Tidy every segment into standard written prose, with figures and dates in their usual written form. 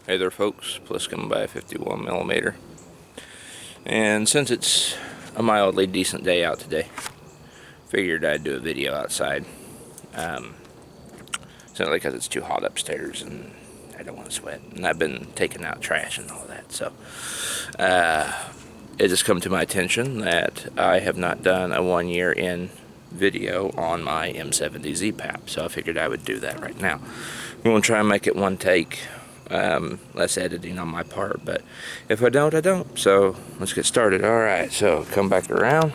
Hey there folks, Pliskin by 51mm. And since it's a mildly decent day out today, figured I'd do a video outside. Simply because it's too hot upstairs and I don't want to sweat. And I've been taking out trash and all that. So it just come to my attention that I have not done a 1 year in video on my M70 ZPAP. So I figured I would do that right now. I'm going to try and make it one take. Less editing on my part, but if I don't, I don't. So let's get started. Alright, so come back around.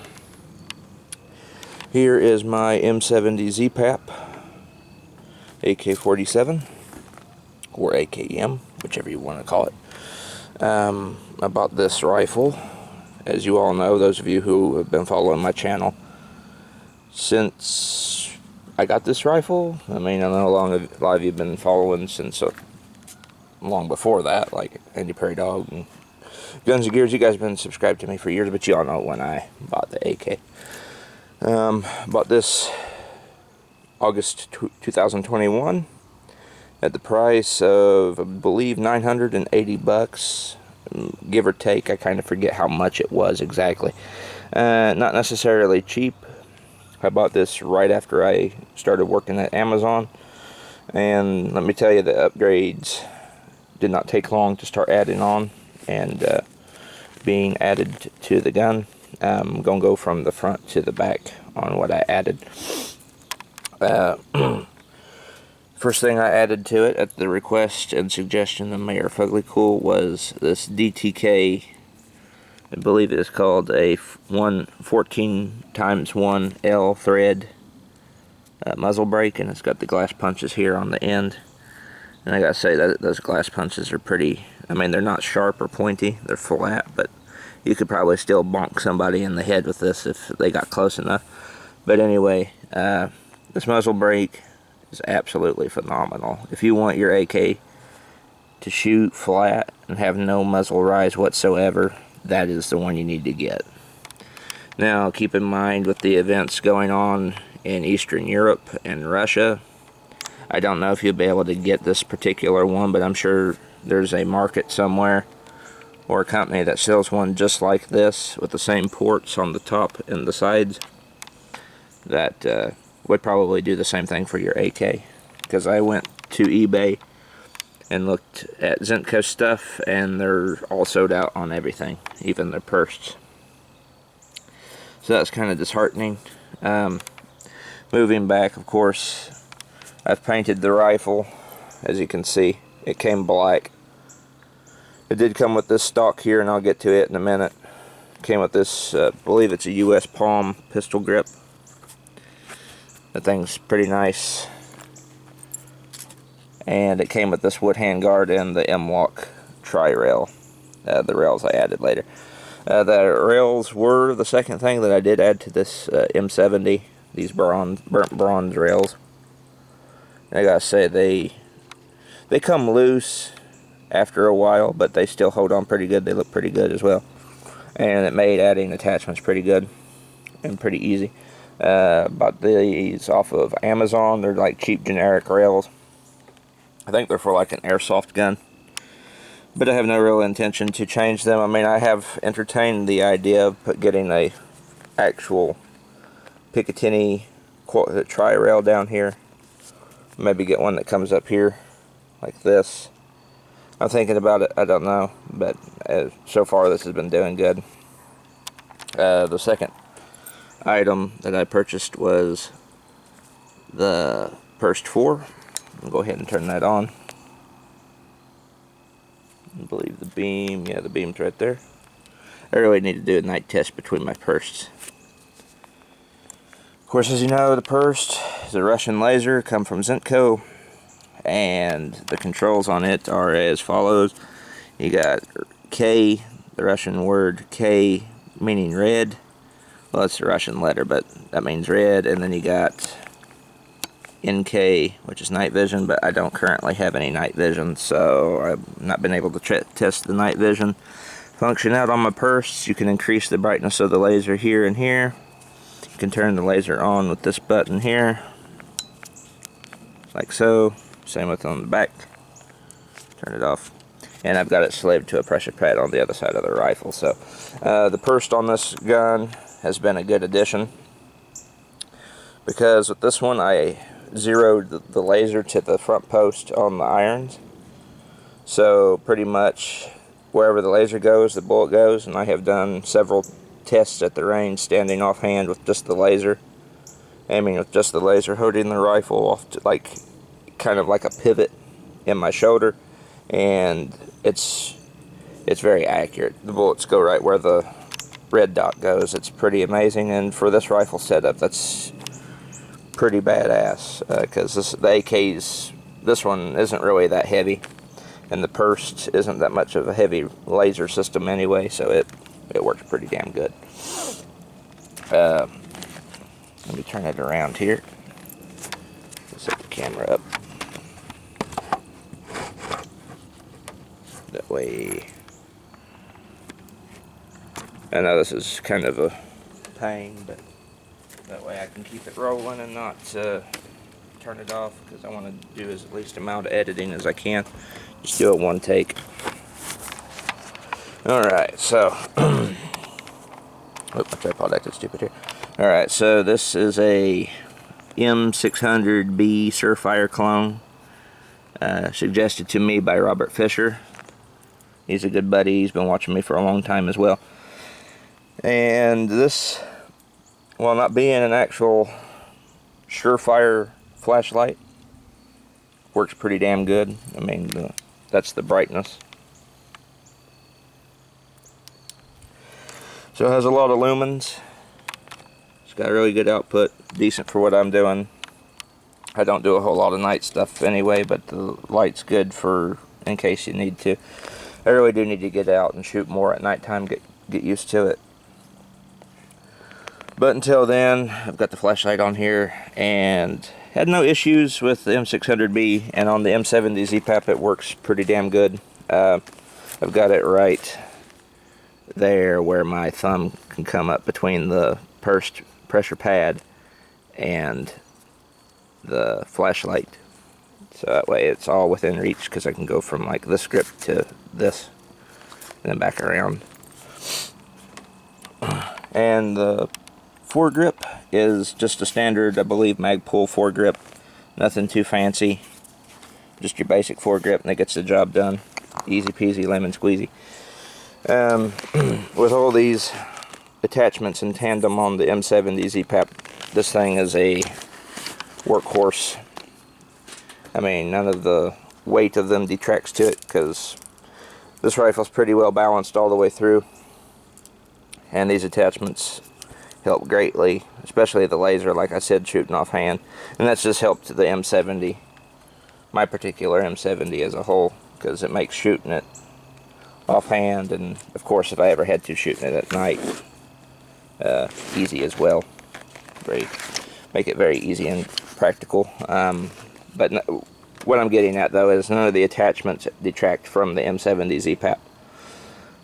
Here is my M70 ZPAP AK-47 or AKM, whichever you want to call it. I bought this rifle, as you all know, those of you who have been following my channel since I got this rifle. I mean, I know a lot of you have been following since long before that, like Andy Prairie Dog and Guns and Gears. You guys have been subscribed to me for years, but you all know when I bought the AK. Bought this August 2021 at the price of, I believe, $980, give or take. I kind of forget how much it was exactly. Not necessarily cheap. I bought this right after I started working at Amazon, and let me tell you, the upgrades did not take long to start adding on and being added to the gun. I'm going to go from the front to the back on what I added. First thing I added to it at the request and suggestion of Mayor Fuglycool was this DTK, I believe it is called a 14x1L thread muzzle brake, and it's got the glass punches here on the end. And I gotta say that those glass punches are pretty, I mean, they're not sharp or pointy, they're flat, but you could probably still bonk somebody in the head with this if they got close enough. But anyway, this muzzle brake is absolutely phenomenal. If you want your AK to shoot flat and have no muzzle rise whatsoever, that is the one you need to get. Now, keep in mind, with the events going on in Eastern Europe and Russia, I don't know if you'll be able to get this particular one, but I'm sure there's a market somewhere or a company that sells one just like this with the same ports on the top and the sides that would probably do the same thing for your AK. Because I went to eBay and looked at Zentco stuff, and they're all sold out on everything, even their purse. So that's kind of disheartening. Moving back, of course, I've painted the rifle. As you can see, it came black. It did come with this stock here, and I'll get to it in a minute. It came with this, I believe it's a US Palm pistol grip. That thing's pretty nice. And it came with this wood handguard and the M-Lock tri-rail. The rails I added later. The rails were the second thing that I did add to this M70. These burnt bronze rails. I gotta say, they come loose after a while, but they still hold on pretty good. They look pretty good as well, and it made adding attachments pretty good and pretty easy. Bought these off of Amazon. They're like cheap generic rails. I think they're for like an airsoft gun, but I have no real intention to change them. I mean, I have entertained the idea of getting a actual Picatinny tri-rail down here. Maybe get one that comes up here like this. I'm thinking about it, I don't know, but so far this has been doing good. The second item that I purchased was the Burst 4. I'll go ahead and turn that on. I believe the beam, yeah, the beam's right there. I really need to do a night test between my purses. Of course, as you know, the purse is a Russian laser, come from Zentco, and the controls on it are as follows. You got K, the Russian word K meaning red. Well, it's a Russian letter, but that means red. And then you got NK, which is night vision, but I don't currently have any night vision, so I've not been able to test the night vision function out on my purse. You can increase the brightness of the laser here and here. You can turn the laser on with this button here, like so. Same with on the back. Turn it off. and I've got it slaved to a pressure pad on the other side of the rifle. So the burst on this gun has been a good addition, because with this one I zeroed the laser to the front post on the irons, so pretty much wherever the laser goes, the bullet goes. And I have done several tests at the range standing offhand with just the laser, aiming with just the laser, holding the rifle off to kind of like a pivot in my shoulder, and it's very accurate. The bullets go right where the red dot goes. It's pretty amazing, and for this rifle setup, that's pretty badass, because the AK's, this one isn't really that heavy, and the Purst isn't that much of a heavy laser system anyway, so it works pretty damn good. Let me turn it around here. Set the camera up. That way, I know this is kind of a pain, but that way I can keep it rolling and not turn it off, because I want to do as least amount of editing as I can. Just do it one take. Alright, so oh, my tripod acted stupid here. Alright, so this is a M600B Surefire clone, suggested to me by Robert Fisher. He's a good buddy. He's been watching me for a long time as well. And this, while not being an actual Surefire flashlight, works pretty damn good. I mean, that's the brightness. So it has a lot of lumens. It's got a really good output, decent for what I'm doing. I don't do a whole lot of night stuff anyway, but the light's good for in case you need to. I really do need to get out and shoot more at nighttime, get used to it. But until then, I've got the flashlight on here and had no issues with the M600B, and on the M70 ZPAP it works pretty damn good. I've got it right there where my thumb can come up between the Purst pressure pad and the flashlight, so that way it's all within reach, because I can go from like this grip to this and then back around. And the foregrip is just a standard, I believe, Magpul foregrip, nothing too fancy, just your basic foregrip, and it gets the job done. Easy peasy lemon squeezy. With all these attachments in tandem on the M70 ZPAP, this thing is a workhorse. I mean, none of the weight of them detracts to it, because this rifle's pretty well balanced all the way through, and these attachments help greatly, especially the laser, like I said, shooting offhand, and that's just helped the M70, my particular M70 as a whole, because it makes shooting it offhand, and of course if I ever had to shooting it at night, easy as well. Make it very easy and practical. But no, what I'm getting at though is none of the attachments detract from the M70 ZPAP.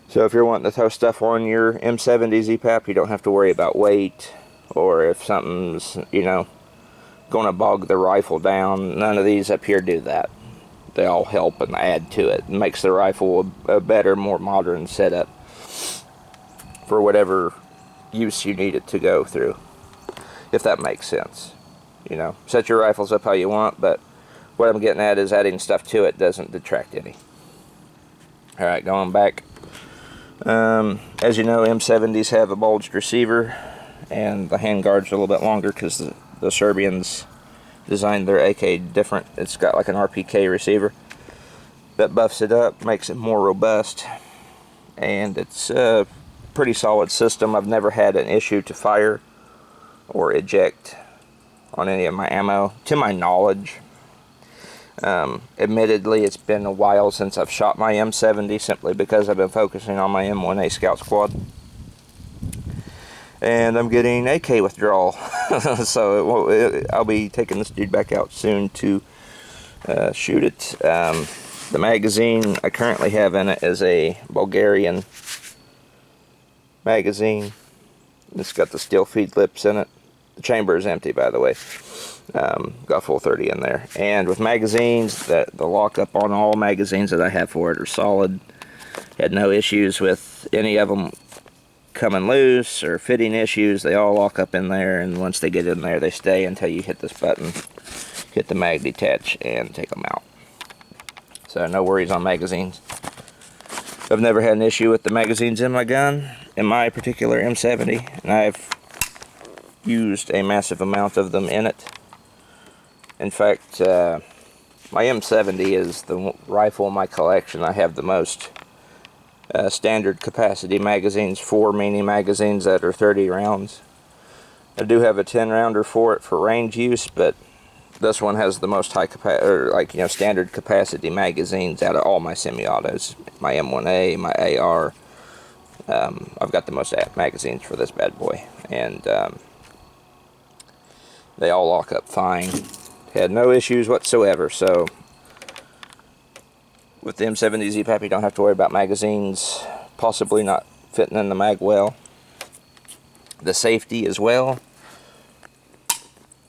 So if you're wanting to throw stuff on your M70 ZPAP, you don't have to worry about weight, or if something's, you know, going to bog the rifle down. None of these up here do that. They all help and add to it. It makes the rifle a better, more modern setup for whatever use you need it to go through, if that makes sense. You know, set your rifles up how you want, but what I'm getting at is adding stuff to it doesn't detract any. Alright, going back. As you know, M70s have a bulged receiver, and the handguard's a little bit longer because the Serbians designed their AK different. It's got like an RPK receiver that buffs it up, makes it more robust, and it's a pretty solid system. I've never had an issue to fire or eject on any of my ammo, to my knowledge. Admittedly, it's been a while since I've shot my M70, simply because I've been focusing on my M1A Scout Squad. And I'm getting AK withdrawal, so I'll be taking this dude back out soon to shoot it. The magazine I currently have in it is a Bulgarian magazine. It's got the steel feed lips in it. The chamber is empty, by the way. Got full 30 in there. And with magazines, the lockup on all magazines that I have for it are solid. Had no issues with any of them coming loose or fitting issues. They all lock up in there, and once they get in there, they stay until you hit this button, hit the mag detach, and take them out. So no worries on magazines. I've never had an issue with the magazines in my gun, in my particular M70, and I've used a massive amount of them in it. In fact, my M70 is the rifle in my collection I have the most standard capacity magazines, 4 mini magazines that are 30 rounds. I do have a 10 rounder for it for range use, but this one has the most high capacity, or like, you know, standard capacity magazines out of all my semi-autos. My M1A, my AR. I've got the most magazines for this bad boy, and they all lock up fine. Had no issues whatsoever. So with the M70 ZPAP, you don't have to worry about magazines possibly not fitting in the mag well. The safety as well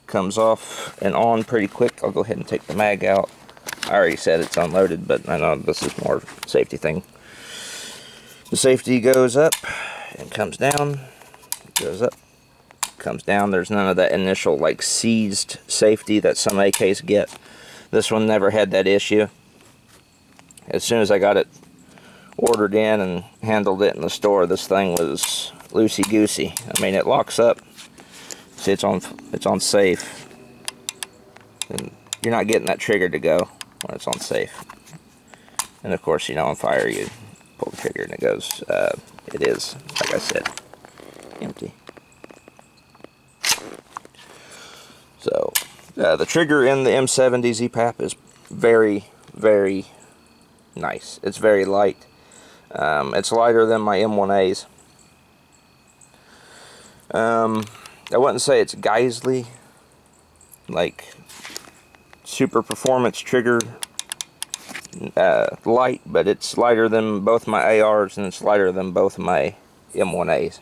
comes off and on pretty quick. I'll go ahead and take the mag out. I already said it's unloaded, but I know this is more safety thing. The safety goes up and comes down, goes up, comes down. There's none of that initial like seized safety that some AKs get. This one never had that issue. As soon as I got it ordered in and handled it in the store, this thing was loosey-goosey. I mean, it locks up. See, it's on safe. And you're not getting that trigger to go when it's on safe. And of course, you know, on fire, you pull the trigger and it goes. It is, like I said, empty. So, the trigger in the M70 ZPAP is very, very nice. It's very light. It's lighter than my M1As. I wouldn't say it's Geisley, like super performance trigger light, but it's lighter than both my ARs and it's lighter than both my M1As.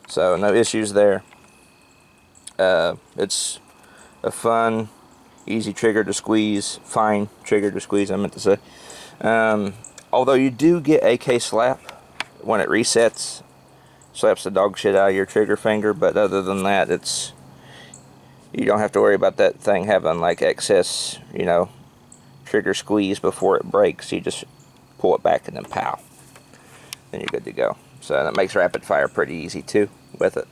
So no issues there. It's a fun, easy trigger to squeeze, fine trigger to squeeze, I meant to say. Although you do get AK slap when it resets, slaps the dog shit out of your trigger finger, but other than that, you don't have to worry about that thing having like excess, you know, trigger squeeze before it breaks. You just pull it back and then pow, then you're good to go. So that makes rapid fire pretty easy too with it.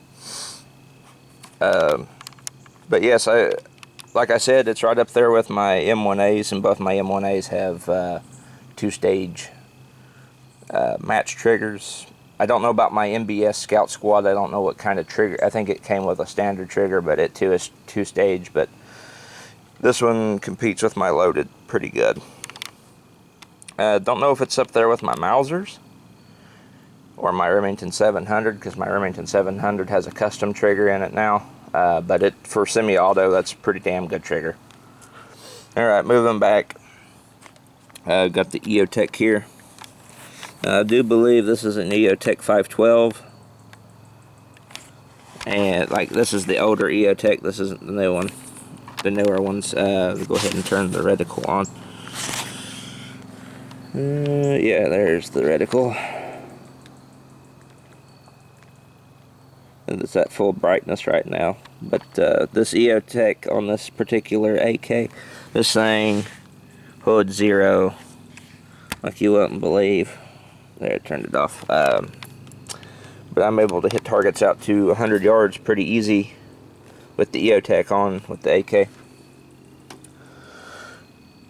But yes, like I said, it's right up there with my M1As, and both my M1As have 2-stage match triggers. I don't know about my MBS Scout Squad. I don't know what kind of trigger. I think it came with a standard trigger, but it too is 2-stage. But this one competes with my loaded pretty good. Don't know if it's up there with my Mausers or my Remington 700, because my Remington 700 has a custom trigger in it now. But for semi-auto, that's a pretty damn good trigger. Alright, moving back. Got the EOTech here. I do believe this is an EOTech 512. And like, this is the older EOTech. This isn't the new one. The newer ones. Go ahead and turn the reticle on. Yeah, there's the reticle. And it's at full brightness right now. But this EOTech on this particular AK, this thing hood 0, like you wouldn't believe. There, I turned it off. But I'm able to hit targets out to 100 yards pretty easy with the EOTech on with the AK.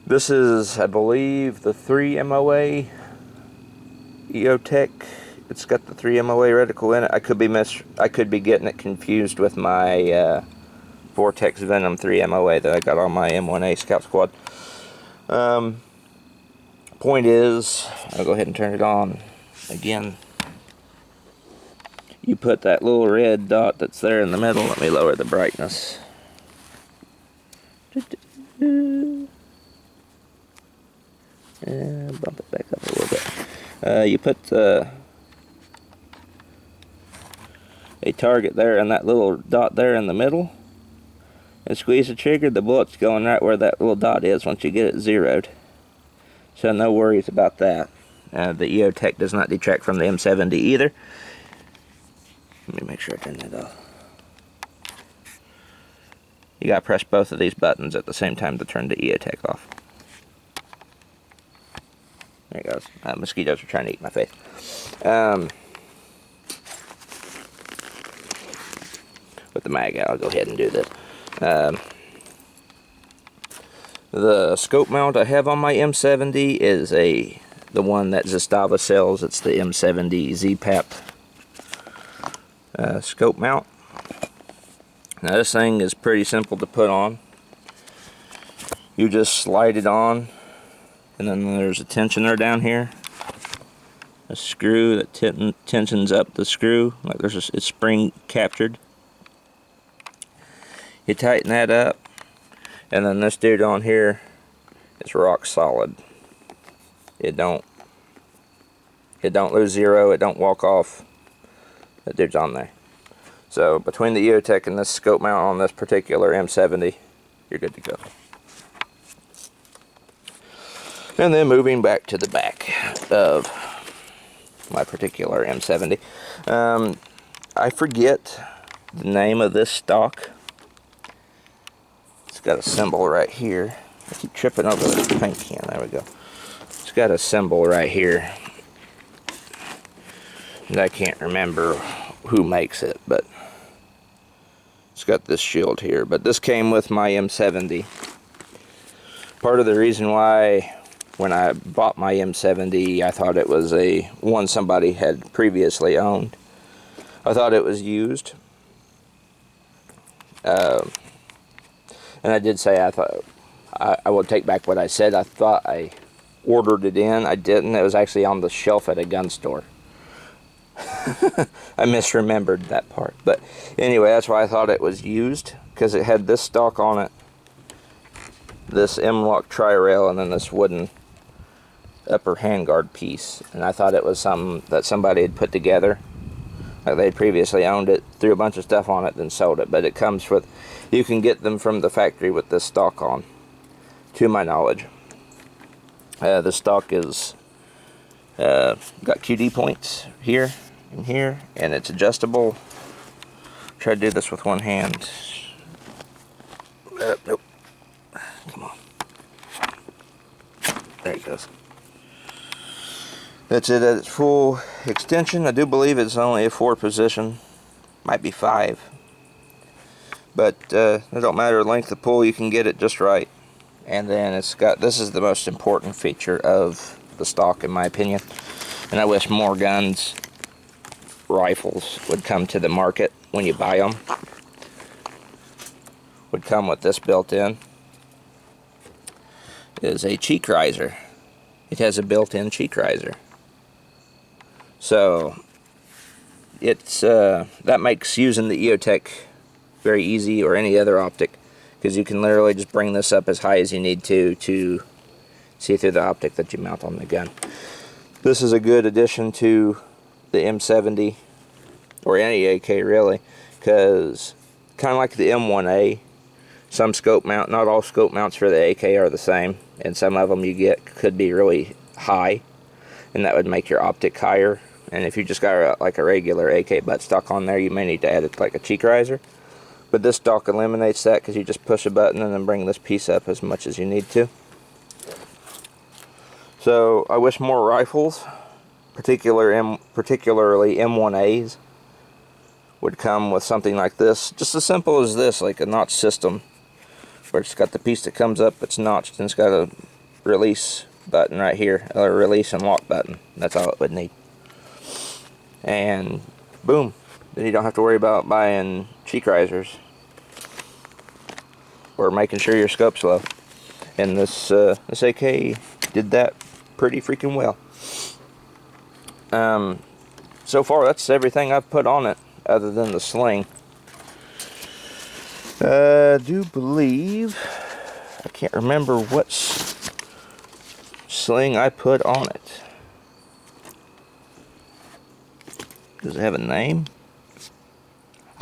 This is, I believe, the 3 MOA EOTech. It's got the 3 MOA reticle in it. I could be getting it confused with my Vortex Venom 3 MOA that I got on my M1A Scout Squad. Point is, I'll go ahead and turn it on again. You put that little red dot that's there in the middle. Let me lower the brightness. And bump it back up a little bit. You put a a target there and that little dot there in the middle, and squeeze the trigger, the bullet's going right where that little dot is once you get it zeroed. So no worries about that. The EOTech does not detract from the M70 either. Let me make sure I turn that off. You gotta press both of these buttons at the same time to turn the EOTech off. There it goes. Mosquitoes are trying to eat my face. With the mag out, I'll go ahead and do this. The scope mount I have on my M70 is the one that Zastava sells. It's the M70 ZPAP scope mount. Now this thing is pretty simple to put on. You just slide it on, and then there's a tensioner down here, a screw that tensions up the screw, like it's spring captured. You tighten that up, and then this dude on here is rock solid. It don't lose zero, it don't walk off. That dude's on there. So between the EOTech and this scope mount on this particular M70, you're good to go. And then moving back to the back of my particular M70. I forget the name of this stock. It's got a symbol right here. I keep tripping over the paint can. There we go. It's got a symbol right here. And I can't remember who makes it, but it's got this shield here. But this came with my M70. Part of the reason why when I bought my M70, I thought it was one somebody had previously owned. I thought it was used. And I did say I will take back what I said. I thought I ordered it in. I didn't. It was actually on the shelf at a gun store. I misremembered that part. But anyway, that's why I thought it was used, because it had this stock on it, this M-lock tri-rail, and then this wooden upper handguard piece. And I thought it was something that somebody had put together, like they'd previously owned it, threw a bunch of stuff on it, then sold it. But it comes with, you can get them from the factory with this stock on, to my knowledge. The stock is got QD points here and here, and it's adjustable. Try to do this with one hand. Nope. Come on. There it goes. That's it at its full extension. I do believe it's only a 4 position. Might be 5. But it don't matter the length of pull, you can get it just right. And then it's got, this is the most important feature of the stock in my opinion. And I wish more guns, rifles would come to the market when you buy them. Would come with this built in. It is a cheek riser. It has a built-in cheek riser. So it's that makes using the EOTech very easy, or any other optic, because you can literally just bring this up as high as you need to see through the optic that you mount on the gun. This is a good addition to the M70, or any AK really, because kind of like the M1A, some scope mount, not all scope mounts for the AK are the same, and some of them you get could be really high, and that would make your optic higher. And if you just got like a regular AK buttstock on there, you may need to add it like a cheek riser. But this stock eliminates that, because you just push a button and then bring this piece up as much as you need to. So I wish more rifles, particularly M1As, would come with something like this. Just as simple as this, like a notch system, where it's got the piece that comes up, it's notched, and it's got a release button right here, or a release and lock button. That's all it would need. And boom, then you don't have to worry about buying cheek risers or making sure your scope's low. And this AK did that pretty freaking well. So far that's everything I've put on it other than the sling. I do believe, I can't remember what sling I put on it. Does it have a name?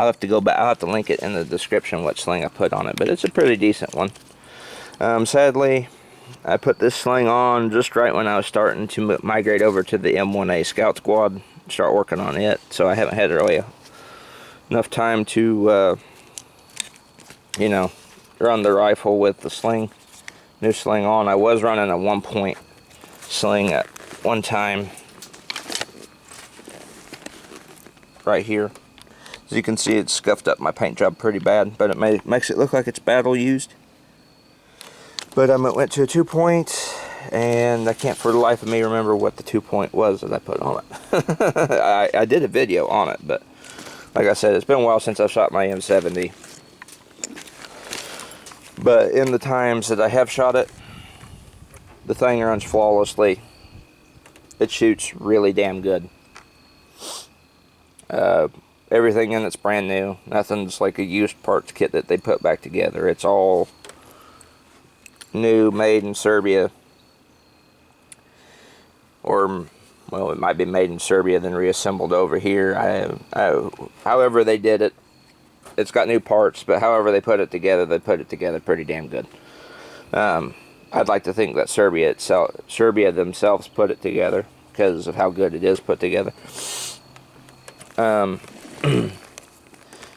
I'll have to go back. I'll have to link it in the description what sling I put on it, but it's a pretty decent one. Sadly, I put this sling on just right when I was starting to migrate over to the M1A Scout Squad, start working on it, so I haven't had really enough time to, you know, run the rifle with the sling, new sling on. I was running a 1-point sling at one time, right here. As you can see, it's scuffed up my paint job pretty bad, but it makes it look like it's battle used. But it went to a 2-point, and I can't for the life of me remember what the 2-point was that I put on it. I did a video on it, but like I said, it's been a while since I shot my M70. But in the times that I have shot it, the thing runs flawlessly. It shoots really damn good. Everything in it's brand new. Nothing's like a used parts kit that they put back together. It's all new, made in Serbia, or well, it might be made in Serbia then reassembled over here. However they did it, it's got new parts, but however they put it together, they put it together pretty damn good. I'd like to think that Serbia themselves put it together because of how good it is put together.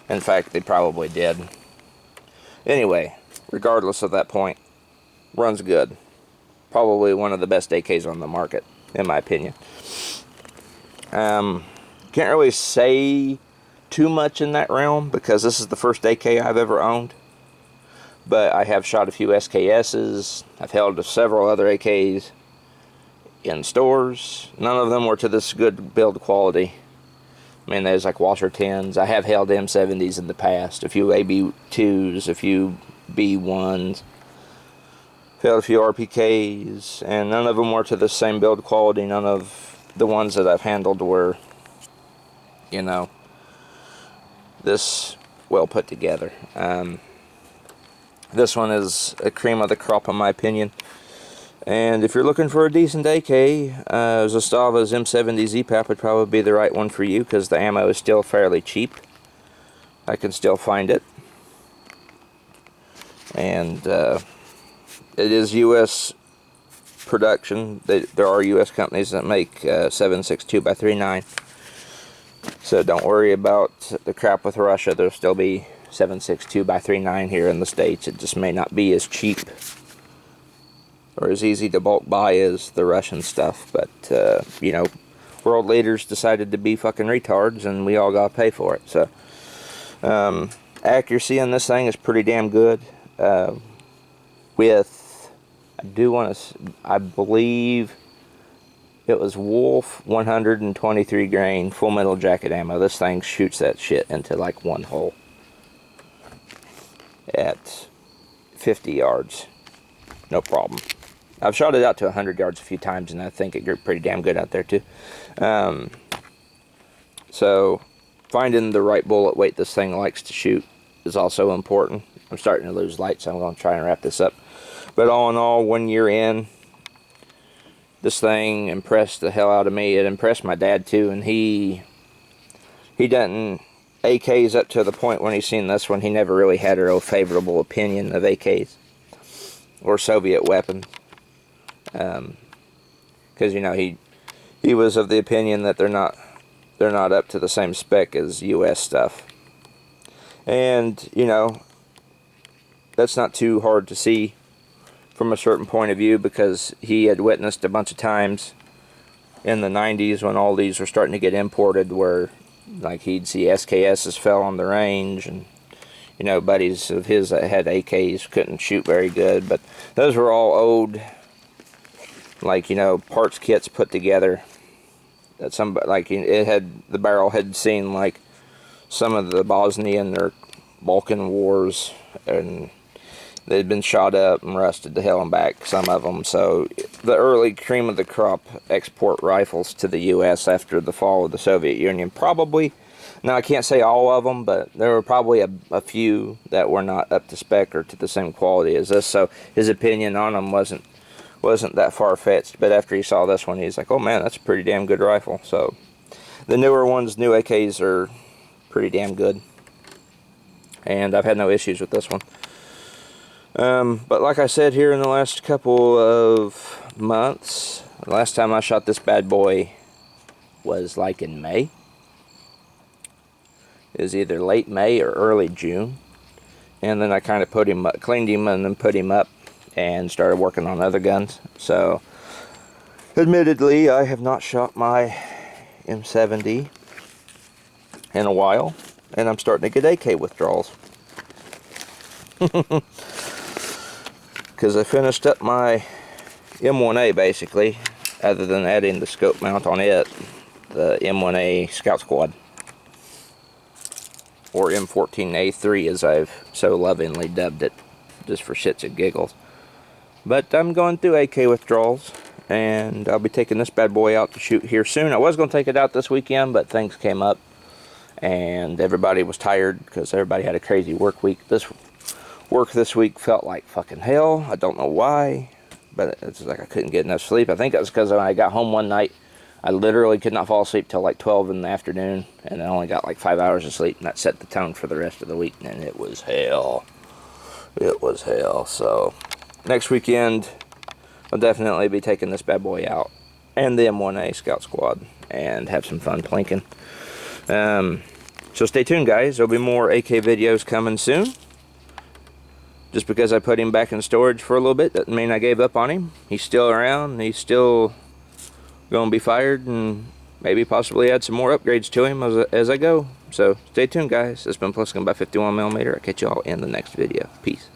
In fact, they probably did. Anyway, regardless of that point, runs good. Probably one of the best AKs on the market, in my opinion. Can't really say too much in that realm because this is the first AK I've ever owned. But I have shot a few SKSs. I've held several other AKs in stores. None of them were to this good build quality. I mean, there's like Washer 10s. I have held M70s in the past. A few AB2s, a few B1s. Held a few RPKs, and none of them were to the same build quality. None of the ones that I've handled were, you know, this well put together. This one is a cream of the crop in my opinion. And if you're looking for a decent AK, Zastava's M70 ZPAP would probably be the right one for you because the ammo is still fairly cheap. I can still find it. And it is U.S. production. There are U.S. companies that make 7.62 by 3.9. So don't worry about the crap with Russia. There'll still be 7.62 by 3.9 here in the States. It just may not be as cheap or as easy to bulk buy as the Russian stuff. But, you know, world leaders decided to be fucking retards and we all got to pay for it. So, accuracy on this thing is pretty damn good. I believe it was Wolf 123 grain full metal jacket ammo. This thing shoots that shit into like one hole at 50 yards. No problem. I've shot it out to 100 yards a few times and I think it pretty damn good out there too. So finding the right bullet weight this thing likes to shoot is also important. I'm starting to lose light, so I'm going to try and wrap this up. But all in all, 1 year in, this thing impressed the hell out of me. It impressed my dad too, and he doesn't AKs up to the point when he's seen this one. He never really had a real favorable opinion of AKs or Soviet weapons, because you know he was of the opinion that they're not up to the same spec as U.S. stuff, and you know that's not too hard to see from a certain point of view, because he had witnessed a bunch of times in the 90s when all these were starting to get imported where like he'd see SKSs fell on the range, and you know buddies of his that had AKs couldn't shoot very good, but those were all old, like, you know, parts kits put together that somebody, like, it had, the barrel had seen like some of the Bosnian or Balkan wars, and they'd been shot up and rusted to hell and back, some of them. So the early cream of the crop export rifles to the U.S. after the fall of the Soviet Union, probably, now I can't say all of them, but there were probably a few that were not up to spec or to the same quality as this. So his opinion on them wasn't that far-fetched. But after he saw this one, he's like, oh man, that's a pretty damn good rifle. So the newer ones, new AKs, are pretty damn good. and I've had no issues with this one. But like I said, here in the last couple of months, the last time I shot this bad boy was like in May. It was either late May or early June. And then I kind of put him up, cleaned him and then put him up and started working on other guns. So, admittedly, I have not shot my M70 in a while, and I'm starting to get AK withdrawals. Because I finished up my M1A basically, other than adding the scope mount on it, the M1A Scout Squad. Or M14A3 as I've so lovingly dubbed it, just for shits and giggles. But I'm going through AK withdrawals, and I'll be taking this bad boy out to shoot here soon. I was going to take it out this weekend, but things came up, and everybody was tired because everybody had a crazy work week. This work this week felt like fucking hell. I don't know why, but it's like I couldn't get enough sleep. I think that was because when I got home one night, I literally could not fall asleep till like 12 in the afternoon, and I only got like 5 hours of sleep, and that set the tone for the rest of the week, and it was hell. It was hell. So next weekend, I'll definitely be taking this bad boy out, and the M1A Scout Squad, and have some fun plinking. So stay tuned, guys. There'll be more AK videos coming soon. Just because I put him back in storage for a little bit doesn't mean I gave up on him. He's still around. He's still going to be fired, and maybe possibly add some more upgrades to him as I go. So stay tuned, guys. It's been Pliskin by 51mm. I'll catch you all in the next video. Peace.